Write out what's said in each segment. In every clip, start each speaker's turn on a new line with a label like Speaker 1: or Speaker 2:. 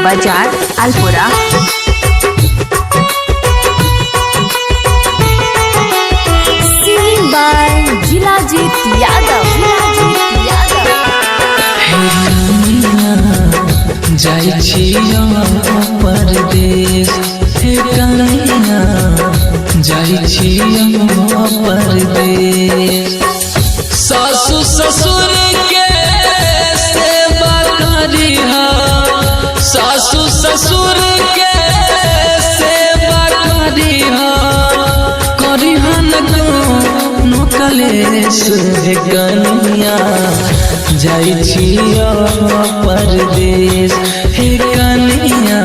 Speaker 1: बाजार अल्पुरा। जिलाजीत यादव।
Speaker 2: जाइ छियो परदेश हे कन्हैया, जाइ छियो परदेश। सासु ससुर के सेवा करिहा, सासु ससुर के सेवा करिहा, करिहा न कोनो कलेश हे कन्हैया, जाइ छियो परदेश हे कन्हैया,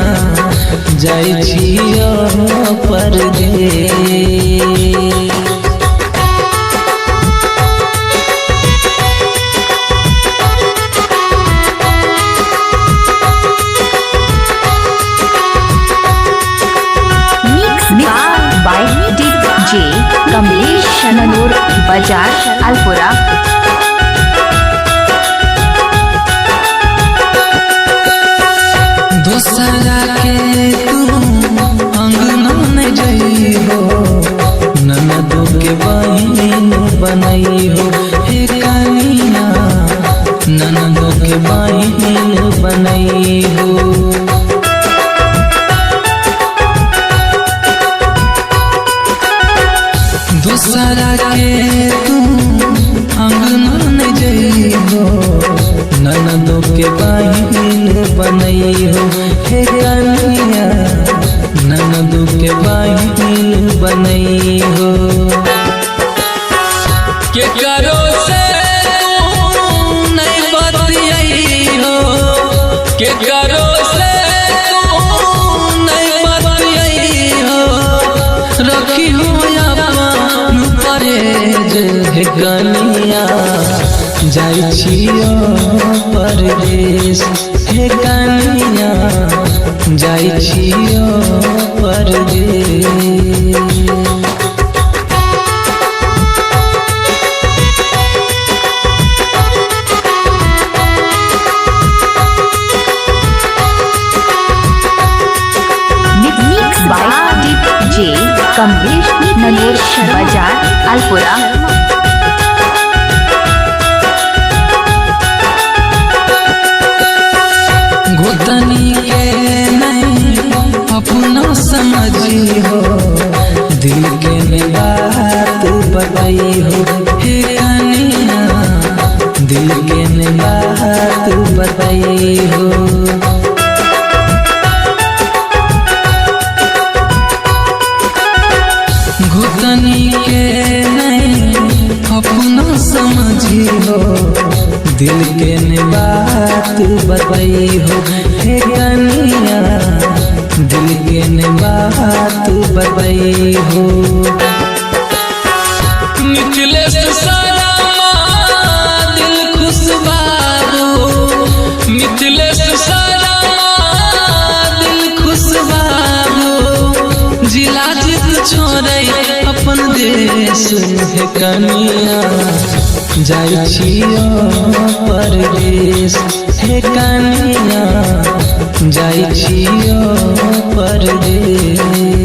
Speaker 2: जाइ छियो परदेश।
Speaker 1: बाय DJ कमलेश शननूर बाजार अल्पुरा।
Speaker 2: दोसरा के तू अंगना में जइहो, ननदों के बहिन बनइहो हे कन्हैया, ननदों के बहिन बनइहो। दूसरा के तू अंगना में जइहो, ननदों के बहिन बनइहो हे कन्हैया, ननदों के बहिन बनइहो। के करो से तू नहीं बतियाइहो, के करो से तू नहीं बतियाइहो, रखी हो हे कन्हैया, जाइ छियो परदेश हे कन्हैया, जाइ छियो परदेश।
Speaker 1: DJ कमलेश ननूर बाजार अल्पुरा।
Speaker 2: गोतनी के नहीं अपना समझी हो, दिल के बात बताई हो हे कन्हैया, दिल के बात बताई हो। गोतनी के नहीं अपना समझी हो, दिल के बात बताई हो हे कन्हैया, दिल के बात बताई हो। मिथिलेश सरमा दिल खुश बाबू, मिथिलेश सरमा दिल खुश बाबू, जिलाजीत छोड़े अपन देश हे कन्हैया, जाइ छियो परदेश हे कन्हैया, जाइ छियो परदेश।